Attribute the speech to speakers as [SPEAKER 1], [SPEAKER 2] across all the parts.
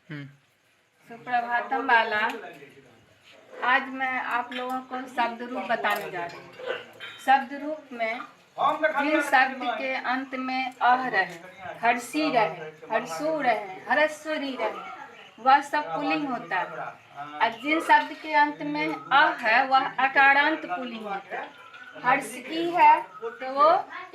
[SPEAKER 1] सुप्रभातम बाला। आज मैं आप लोगों को शब्द रूप बताने जा रही हूँ। शब्द रूप में जिन शब्द के अंत में अह रहे, हर्षी रहे, हर्षु रहे, हरस्वरी रहे, वह सब पुल्लिंग होता है। और जिन शब्द के अंत में अह है वह अकारांत पुल्लिंग होता है। हर्ष ई है तो वो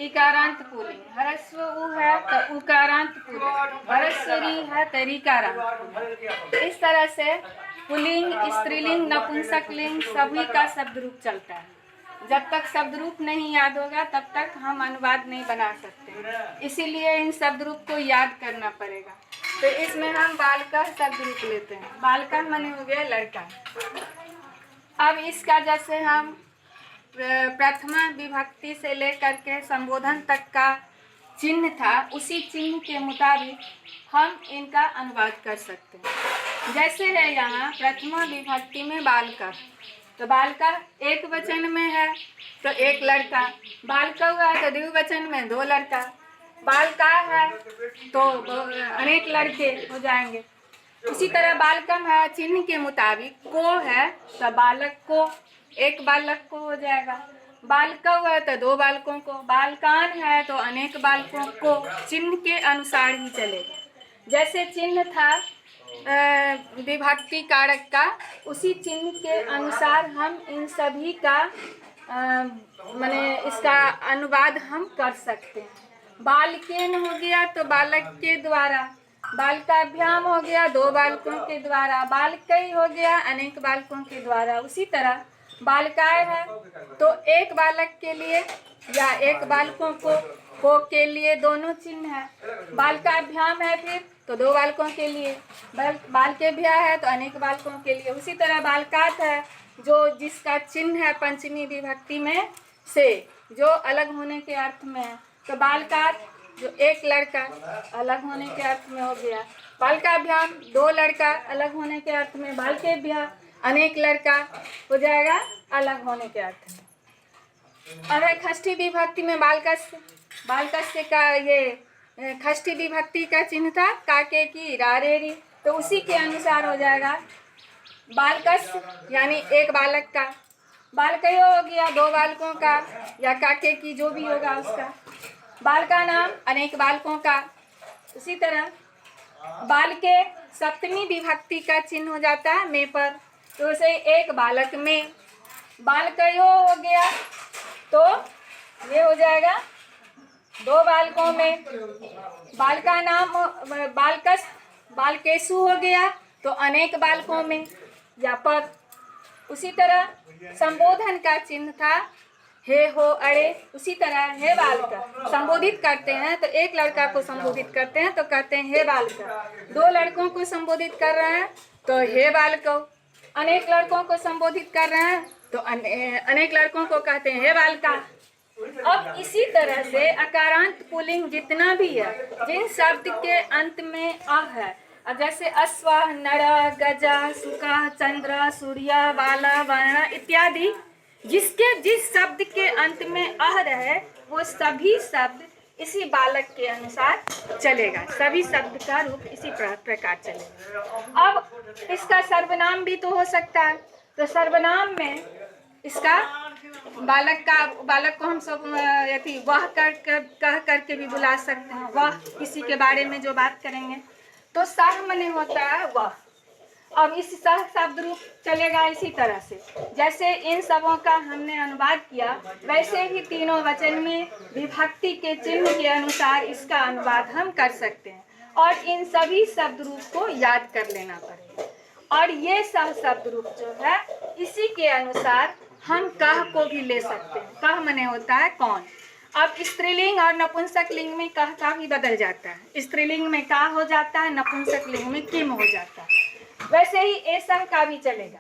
[SPEAKER 1] इकारांत पुल्लिंग, हरस्व उ है तो उकारांत पुल्लिंग, हरस्वरी है तो ऋकारांत पुल्लिंग। इस तरह से पुल्लिंग, स्त्रीलिंग, नपुंसकलिंग सभी का शब्द रूप चलता है। जब तक शब्द रूप नहीं याद होगा तब तक हम अनुवाद नहीं बना सकते, इसीलिए इन शब्द रूप को याद करना पड़ेगा। तो इसमें हम बालका शब्द रूप लेते हैं। बालका माने हो गया लड़का। अब इसका जैसे हम प्रथमा विभक्ति से लेकर के संबोधन तक का चिन्ह था, उसी चिन्ह के मुताबिक हम इनका अनुवाद कर सकते हैं। जैसे है यहाँ प्रथमा विभक्ति में बालका, तो बालका एक वचन में है तो एक लड़का, बालका हुआ है तो द्विवचन में दो लड़का, बालका है तो अनेक लड़के हो जाएंगे। उसी तरह बालकम है चिन्ह के मुताबिक, को है तो बालक को, एक बालक को हो जाएगा, बालका हुआ है तो दो बालकों को, बालकान है तो अनेक बालकों को, चिन्ह के अनुसार ही चलेगा। जैसे चिन्ह था विभक्ति कारक का, उसी चिन्ह के अनुसार हम इन सभी का माने इसका अनुवाद हम कर सकते हैं। बालकेन हो गया तो बालक के द्वारा, बालकाभ्याम हो गया दो बालकों के द्वारा, बालकई हो गया अनेक बालकों के द्वारा। उसी तरह बालकाय है तो एक बालक के लिए या एक बालकों को के लिए दोनों चिन्ह है। बालकाभ्याम है फिर तो दो बालकों के लिए, बालकेभ्या है तो अनेक बालकों के लिए। उसी तरह बालकात है जो जिसका चिन्ह है पंचमी विभक्ति में से जो अलग होने के अर्थ में है, तो बालकात जो एक लड़का अलग होने के अर्थ में हो गया, बालकाभ्याम दो लड़का अलग होने के अर्थ में, बालकेभ्या अनेक लड़का हो जाएगा अलग होने के अर्थ में। और है खष्ठी विभक्ति में बालकस्य, बालकस्य का ये खष्ठी विभक्ति का चिन्ह था काके की रारेरी, तो उसी के अनुसार हो जाएगा बालकस्य यानी एक बालक का, बालकयो हो गया दो बालकों का या काके की जो भी होगा उसका, बालका नाम अनेक बालकों का। उसी तरह बालके सप्तमी विभक्ति का चिन्ह हो जाता है में पर, तो उसे एक बालक में, बालकयो हो गया तो ये हो जाएगा दो बालकों में, बालका नाम बालकस बालकेशु हो गया तो अनेक बालकों में या पर। उसी तरह संबोधन का चिन्ह था हे हो अरे, उसी तरह हे बालका, संबोधित करते हैं तो एक लड़का को संबोधित करते हैं तो कहते हैं हे बालका, दो लड़कों को संबोधित कर रहे हैं तो हे बालको, अनेक लड़कों को संबोधित कर रहे हैं तो अनेक लड़कों को कहते हैं हे बालका। अब इसी तरह से अकारांत पुल्लिंग जितना भी है, जिन शब्द के अंत में अ है, जैसे अश्व, नर, गजा, सुका, चंद्र, सूर्य, बाला, वर्ण इत्यादि, जिस शब्द के अंत में अह रहे वो सभी शब्द इसी बालक के अनुसार चलेगा, सभी शब्द का रूप इसी प्रकार चलेगा। अब इसका सर्वनाम भी तो हो सकता है, तो सर्वनाम में इसका बालक को हम सब यदि वह कह करके भी बुला सकते हैं, वह किसी के बारे में जो बात करेंगे तो सह मने होता है वह। अब इस सह शब्द रूप चलेगा इसी तरह से, जैसे इन सबों का हमने अनुवाद किया वैसे ही तीनों वचन में विभक्ति के चिन्ह के अनुसार इसका अनुवाद हम कर सकते हैं, और इन सभी शब्द रूप को याद कर लेना पड़ेगा। और ये सब शब्द रूप जो है इसी के अनुसार हम कह को भी ले सकते हैं। कह मने होता है कौन। अब स्त्रीलिंग और नपुंसकलिंग में कह का भी बदल जाता है, स्त्रीलिंग में का हो जाता है, नपुंसकलिंग में किम हो जाता है। वैसे ही ऐसा का भी चलेगा,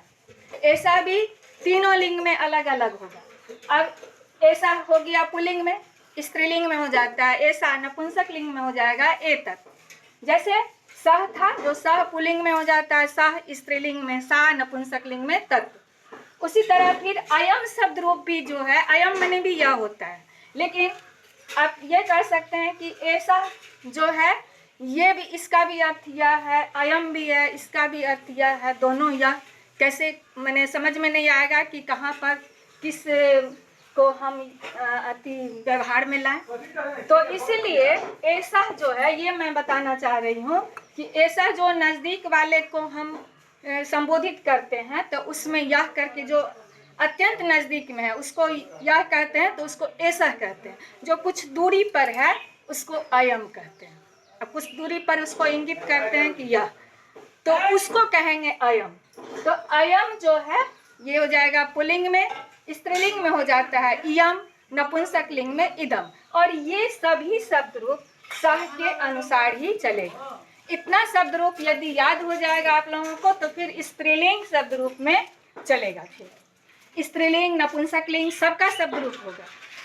[SPEAKER 1] ऐसा भी तीनों लिंग में अलग अलग होगा। अब ऐसा हो गया पुल्लिंग में, स्त्रीलिंग में हो जाता है ऐसा, नपुंसकलिंग में हो जाएगा एतत्। जैसे सह था जो सह पुल्लिंग में हो जाता है सह, स्त्रीलिंग में सा, नपुंसकलिंग में तत्। उसी तरह फिर अयम शब्द रूप भी जो है, अयम मने भी यह होता है, लेकिन आप ये कह सकते हैं कि ऐसा जो है ये भी, इसका भी अर्थ यह है, अयम भी है, इसका भी अर्थ यह है। दोनों यह कैसे मैंने समझ में नहीं आएगा कि कहाँ पर किस को हम अति व्यवहार में लाएं। तो इसीलिए ऐसा जो है, ये मैं बताना चाह रही हूँ कि ऐसा जो नज़दीक वाले को हम संबोधित करते हैं तो उसमें यह करके, जो अत्यंत नज़दीक में है उसको यह कहते हैं तो उसको ऐसा कहते हैं। जो कुछ दूरी पर है उसको अयम कहते हैं। अब कुछ दूरी पर उसको इंगित करते हैं कि यह, तो उसको कहेंगे अयम। तो अयम जो है ये हो जाएगा पुल्लिंग में, स्त्रीलिंग में हो जाता है इयम, नपुंसक लिंग में इदम। और ये सभी शब्द रूप सह के अनुसार ही चलेगा। इतना शब्द रूप यदि याद हो जाएगा आप लोगों को तो फिर स्त्रीलिंग शब्द रूप में चलेगा। फिर स्त्रीलिंग, नपुंसक लिंग सबका शब्द रूप होगा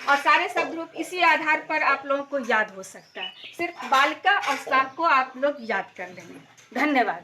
[SPEAKER 1] और सारे शब्द रूप इसी आधार पर आप लोगों को याद हो सकता है। सिर्फ बालिका और साक को आप लोग याद कर लेंगे। धन्यवाद।